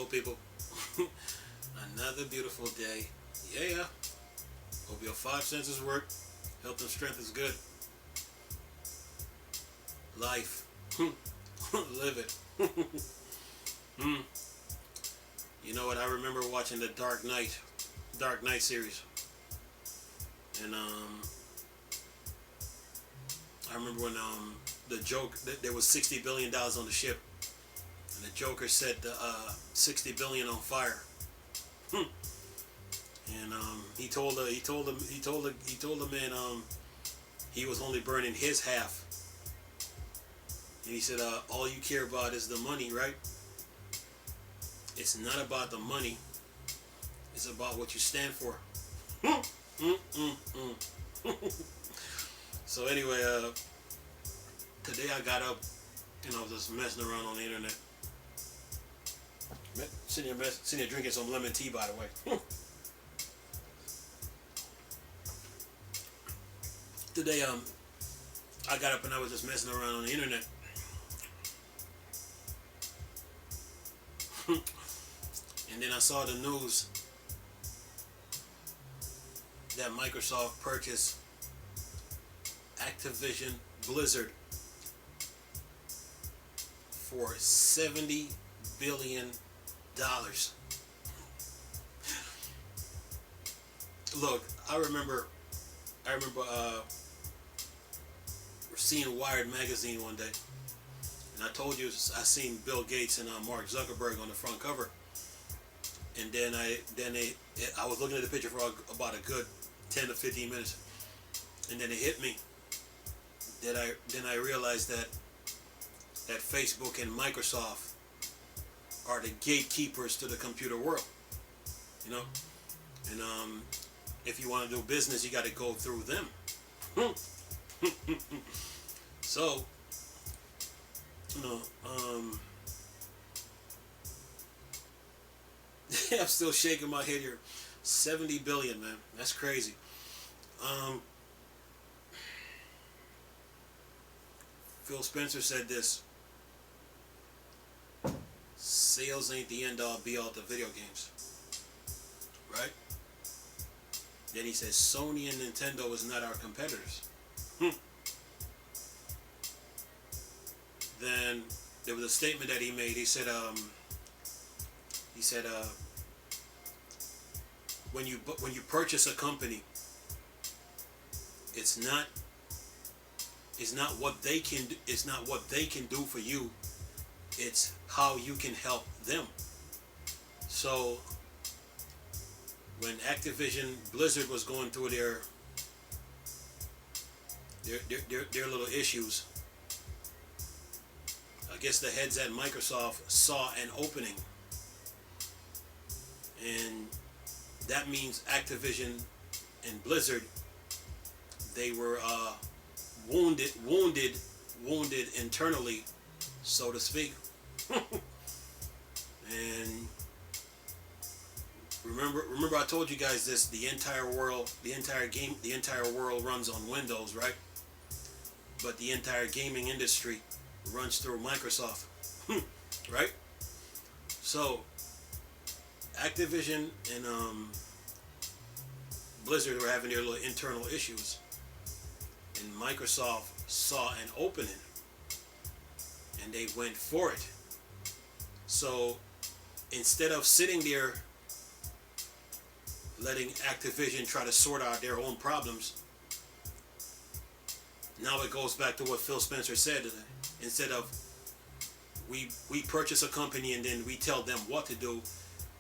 people. Another beautiful day. Yeah. Hope your five senses work. Health and strength is good. Life. Live it. You know what? I remember watching the Dark Knight series. And I remember when the joke that there was $60 billion on the ship, and the Joker set the $60 billion on fire. And he told the man he was only burning his half. And he said, all you care about is the money, right? It's not about the money. It's about what you stand for. So anyway, today I got up, just messing around on the internet. Sitting here drinking some lemon tea, by the way. Today, I got up and I was just messing around on the internet. And then I saw the news that Microsoft purchased Activision Blizzard for $70 billion. Look, I remember seeing Wired magazine one day, and I told you I seen Bill Gates and Mark Zuckerberg on the front cover, and then I was looking at the picture for about a good 10 to 15 minutes, and then it hit me that I realized that Facebook and Microsoft are the gatekeepers to the computer world, and if you want to do business, you got to go through them. So, I'm still shaking my head here. 70 billion, man. That's crazy. Phil Spencer said this: sales ain't the end all be all to video games. Right? Then he says Sony and Nintendo is not our competitors. Then there was a statement that he made. He said when you purchase a company, it's not what they can do for you. It's how you can help them. So when Activision Blizzard was going through their little issues, I guess the heads at Microsoft saw an opening, and that means Activision and Blizzard, they were wounded internally, so to speak. And remember I told you guys this: the entire world runs on Windows, right? But the entire gaming industry runs through Microsoft, right? So Activision and Blizzard were having their little internal issues, and Microsoft saw an opening, and they went for it. So instead of sitting there letting Activision try to sort out their own problems, now it goes back to what Phil Spencer said. Instead of we purchase a company and then we tell them what to do,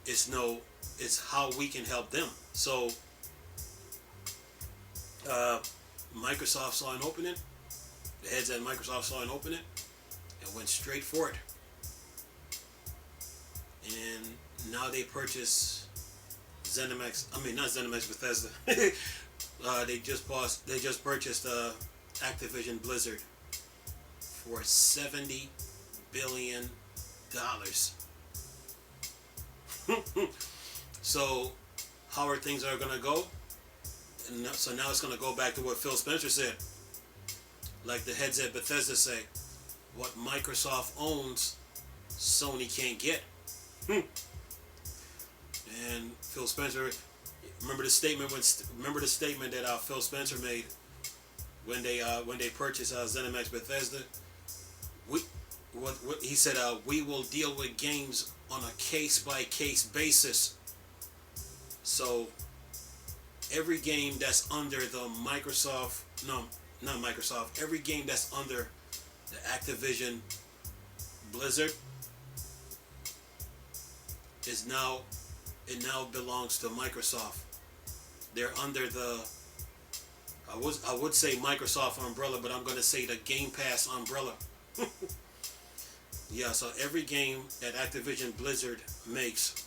it's how we can help them. So Microsoft saw an opening. The heads at Microsoft saw an opening and went straight for it. And now they purchase Bethesda. They just purchased Activision Blizzard for $70 billion. So how are things going to go? And so now it's going to go back to what Phil Spencer said. Like the heads at Bethesda say, what Microsoft owns, Sony can't get. And Phil Spencer, remember the statement that Phil Spencer made when they purchased ZeniMax Bethesda. We what he said, we will deal with games on a case by case basis. So every game that's under the Microsoft, no, not Microsoft, every game that's under the Activision Blizzard it now belongs to Microsoft. They're under the, I would say Microsoft umbrella, but I'm going to say the Game Pass umbrella. Yeah, so every game that Activision Blizzard makes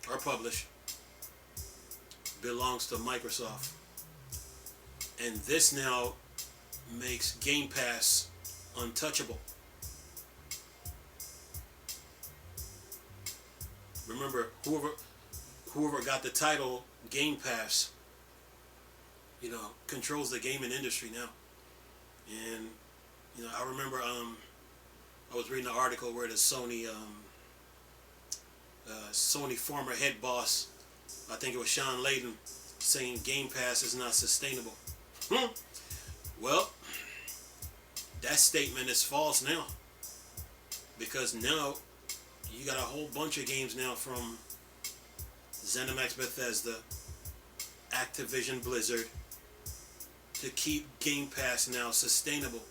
or publish belongs to Microsoft. And this now makes Game Pass untouchable. Remember, whoever got the title Game Pass, controls the gaming industry now. And I remember I was reading an article where the Sony former head boss, I think it was Sean Layden, saying Game Pass is not sustainable. Well, that statement is false now, because now you got a whole bunch of games now from ZeniMax Bethesda, Activision Blizzard, to keep Game Pass now sustainable.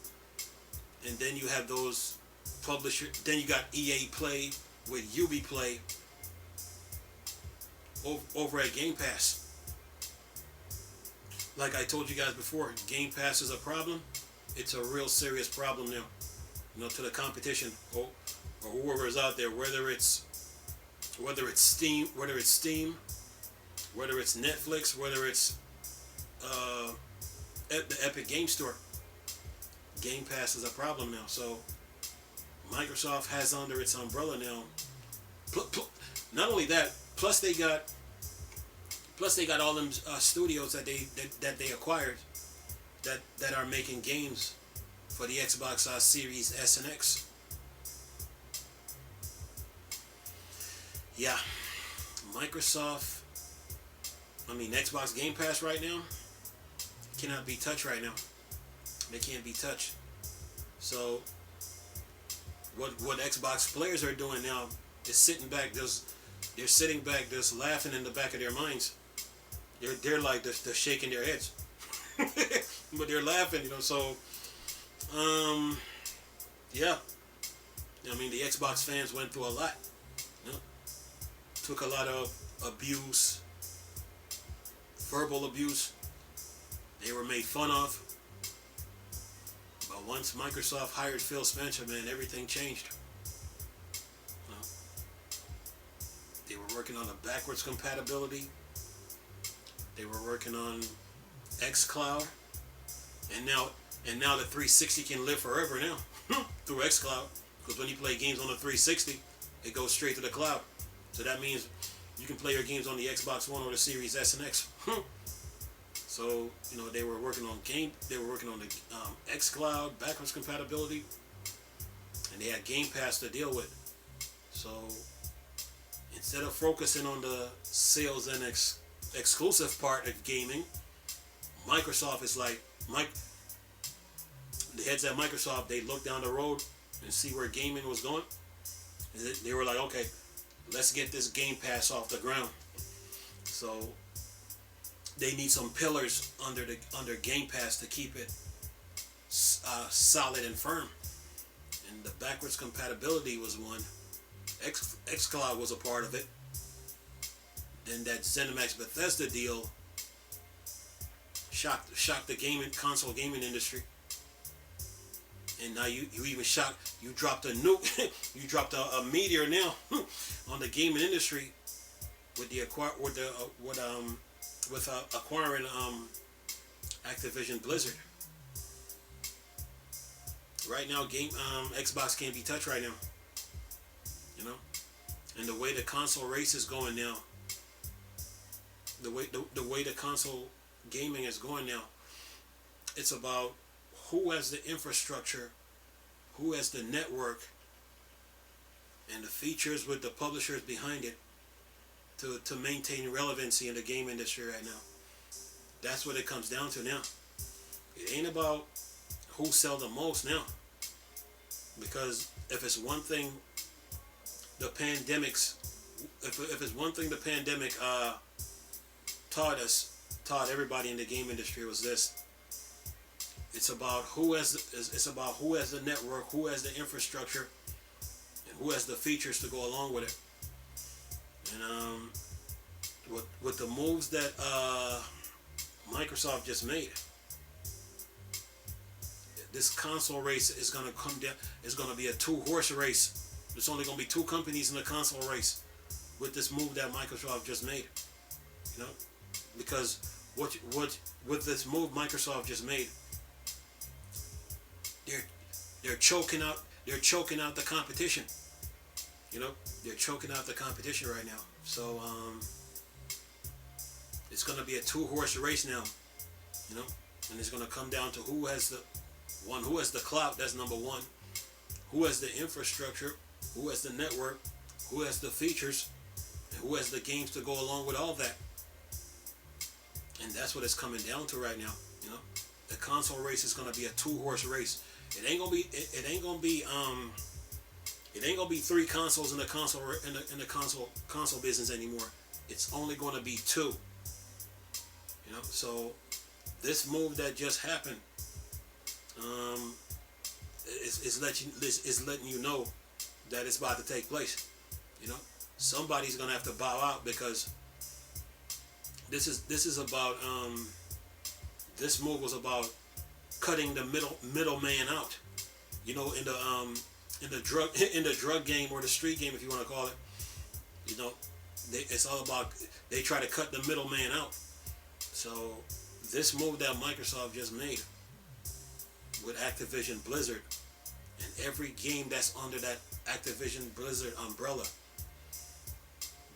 And then you have those publishers, then you got EA Play with Ubiplay over at Game Pass. Like I told you guys before, Game Pass is a problem. It's a real serious problem now. To the competition or whoever is out there, whether it's Steam, whether it's Netflix, whether it's the Epic Game Store. Game Pass is a problem now. So Microsoft has under its umbrella now. Not only that, plus they got all them studios that they acquired that are making games for the Xbox Series S and X. Yeah, Xbox Game Pass right now cannot be touched right now. They can't be touched. So what Xbox players are doing now is sitting back, just laughing in the back of their minds. They're like they're shaking their heads, but they're laughing, So, yeah. The Xbox fans went through a lot. Took a lot of abuse, verbal abuse. They were made fun of. But once Microsoft hired Phil Spencer, man, everything changed. They were working on the backwards compatibility. They were working on xCloud, and now the 360 can live forever now through xCloud, because when you play games on the 360, it goes straight to the cloud. So that means you can play your games on the Xbox One or the Series S and X. So they were working on the xCloud backwards compatibility, and they had Game Pass to deal with. So instead of focusing on the sales and exclusive part of gaming, Microsoft is like, the heads at Microsoft, they looked down the road and see where gaming was going, and they were like, okay, let's get this Game Pass off the ground. So they need some pillars under Game Pass to keep it solid and firm. And the backwards compatibility was one. xCloud was a part of it. Then that ZeniMax Bethesda deal shocked the console gaming industry. And now you even you dropped a nuke, you dropped a meteor now on the gaming industry with acquiring Activision Blizzard. Right now, Xbox can't be touched right now. And the way the console race is going now, the way the console gaming is going now, it's about who has the infrastructure, who has the network, and the features with the publishers behind it to maintain relevancy in the game industry right now. That's what it comes down to now. It ain't about who sell the most now, because if it's one thing, the pandemics, if it's one thing the pandemic taught everybody in the game industry, was this: it's about who has the network, who has the infrastructure, and who has the features to go along with it. And with the moves that Microsoft just made, this console race is going to come down. It's going to be a two-horse race. There's only going to be two companies in the console race with this move that Microsoft just made. You know, because what with this move Microsoft just made, they're choking out the competition. You know, they're choking out the competition right now. So it's going to be a two-horse race now. You know, and it's going to come down to who has the clout. That's number one. Who has the infrastructure? Who has the network? Who has the features? And who has the games to go along with all that? And that's what it's coming down to right now. You know, the console race is going to be a two-horse race. It ain't gonna be three consoles in the console business anymore. It's only going to be two. You know, so this move that just happened, is letting you know that it's about to take place. You know, somebody's gonna have to bow out, because this is about this move was about cutting the middleman out. You know, in the drug game, or the street game, if you want to call it. You know, it's all about, they try to cut the middleman out. So this move that Microsoft just made with Activision Blizzard, and every game that's under that Activision Blizzard umbrella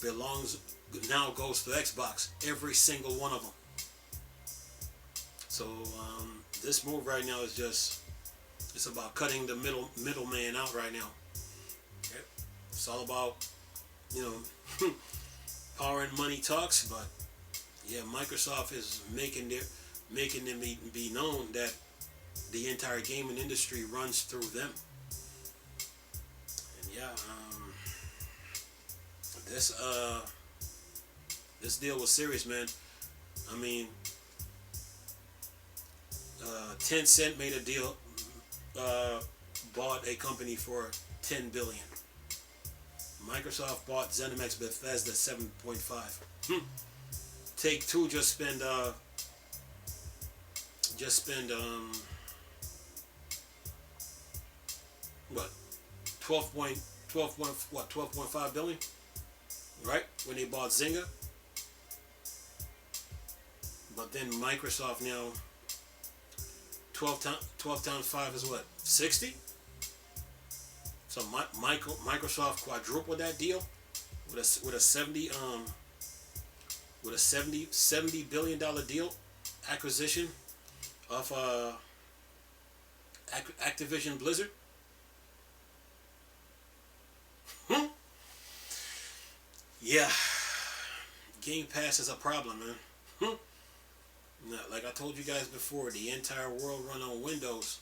goes to Xbox. Every single one of them. So this move right now is it's about cutting the middleman out right now. Okay? It's all about, you know, power and money talks, but yeah, Microsoft is making them be known that the entire gaming industry runs through them. And yeah, this deal was serious, man. I mean, Tencent made a deal, bought a company for $10 billion. Microsoft bought ZeniMax Bethesda 7.5. Take-Two just spent what, 12.5 billion, right, when they bought Zynga. But then Microsoft now, 12 times 5 is what, 60? So Microsoft quadrupled that deal with a 70 billion dollar deal acquisition of Activision Blizzard. Yeah, Game Pass is a problem, man. Now, like I told you guys before, the entire world run on Windows,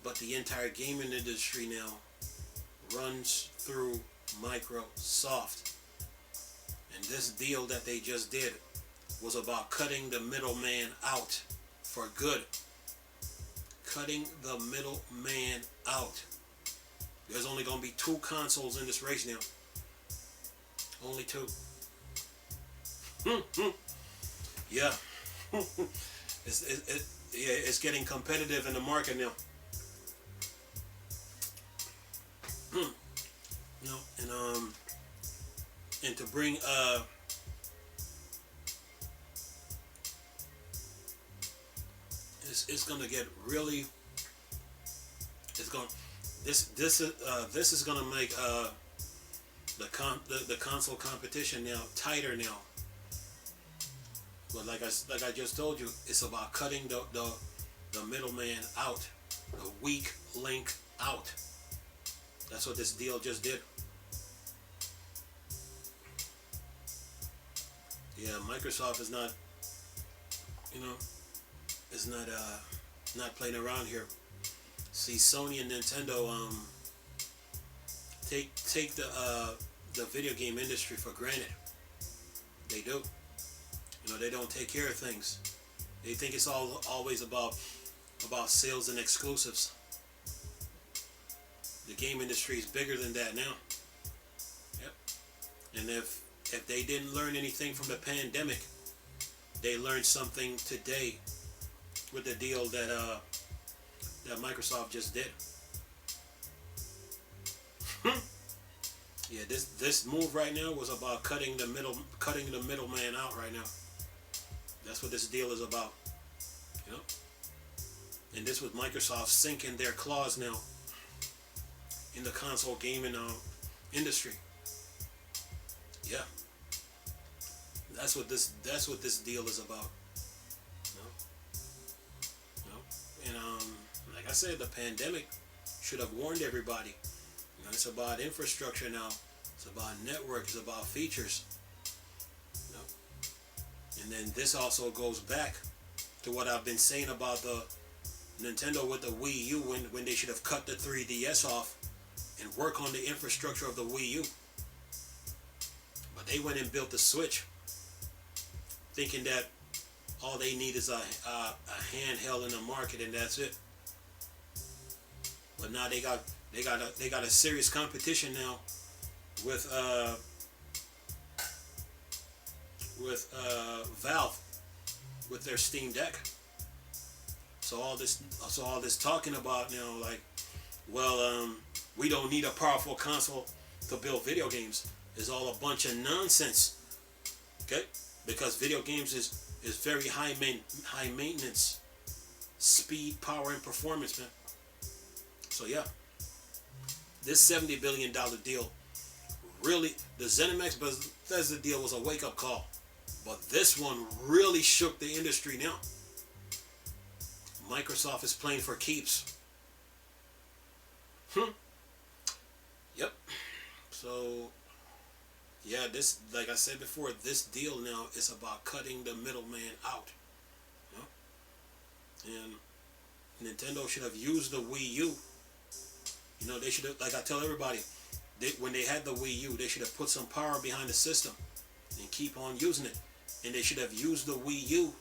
but the entire gaming industry now runs through Microsoft. And this deal that they just did was about cutting the middleman out for good. Cutting the middleman out. There's only going to be two consoles in this race now. Only two. Yeah. It's getting competitive in the market now. You know, and to bring it's gonna get really. This is gonna make the console competition now tighter now. But like I just told you, it's about cutting the middleman out, the weak link out. That's what this deal just did. Yeah, Microsoft is not, you know, is not playing around here. See, Sony and Nintendo take the video game industry for granted. They do. You know, they don't take care of things. They think it's always about sales and exclusives. The game industry is bigger than that now. Yep. And if they didn't learn anything from the pandemic, they learned something today with the deal that Microsoft just did. Yeah, this move right now was about cutting the middleman out right now. That's what this deal is about. You know? And this with Microsoft sinking their claws now in the console gaming industry. Yeah. That's what this deal is about. You know? You know? And like I said, the pandemic should have warned everybody. You know, it's about infrastructure now. It's about network. It's about features. You know? And then this also goes back to what I've been saying about the Nintendo with the Wii U when they should have cut the 3DS off and work on the infrastructure of the Wii U. But they went and built the Switch, thinking that all they need is a handheld in the market and that's it. But now they got a serious competition now with Valve with their Steam Deck. So all this talking about now, like, well, we don't need a powerful console to build video games, is all a bunch of nonsense. Okay, because video games is very high maintenance, speed, power, and performance, man. So yeah, this $70 billion deal, really, the ZeniMax Bethesda deal was a wake-up call, but this one really shook the industry now. Microsoft is playing for keeps. Yep. So, yeah, this, like I said before, this deal now is about cutting the middleman out. You know? And Nintendo should have used the Wii U. You know, they should have, like I tell everybody, when they had the Wii U, they should have put some power behind the system and keep on using it. And they should have used the Wii U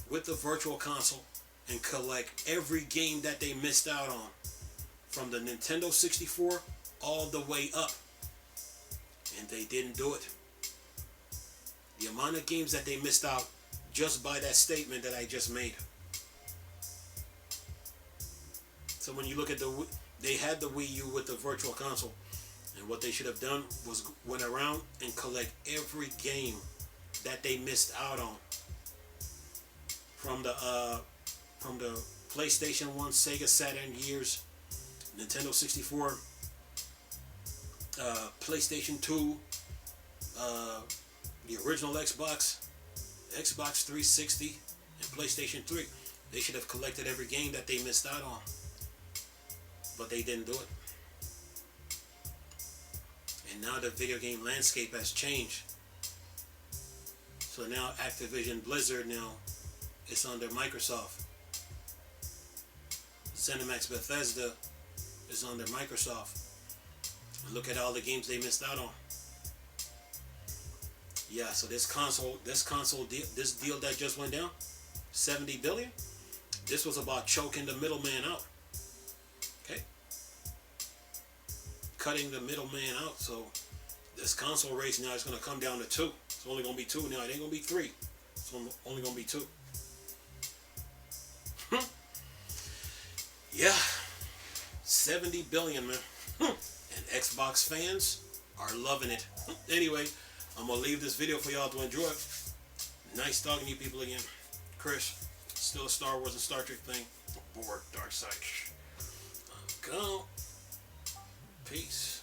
with the Virtual Console and collect every game that they missed out on, from the Nintendo 64 all the way up. And they didn't do it. The amount of games that they missed out just by that statement that I just made. So when you look at they had the Wii U with the Virtual Console, and what they should have done was went around and collect every game that they missed out on from the PlayStation 1, Sega Saturn years, Nintendo 64, PlayStation 2, the original Xbox, Xbox 360, and PlayStation 3. They should have collected every game that they missed out on, but they didn't do it. And now the video game landscape has changed. So now Activision Blizzard now is under Microsoft. ZeniMax Bethesda is under Microsoft. And look at all the games they missed out on. Yeah, so this deal that just went down, $70 billion. This was about choking the middleman out. Okay, cutting the middleman out. So this console race now is going to come down to 2. It's only going to be 2 now. It ain't going to be 3. It's only going to be 2. Yeah, $70 billion, man. And Xbox fans are loving it. Anyway, I'm going to leave this video for y'all to enjoy. Nice talking to you people again. Chris, still a Star Wars and Star Trek thing. Bored, dark side. Go. Peace.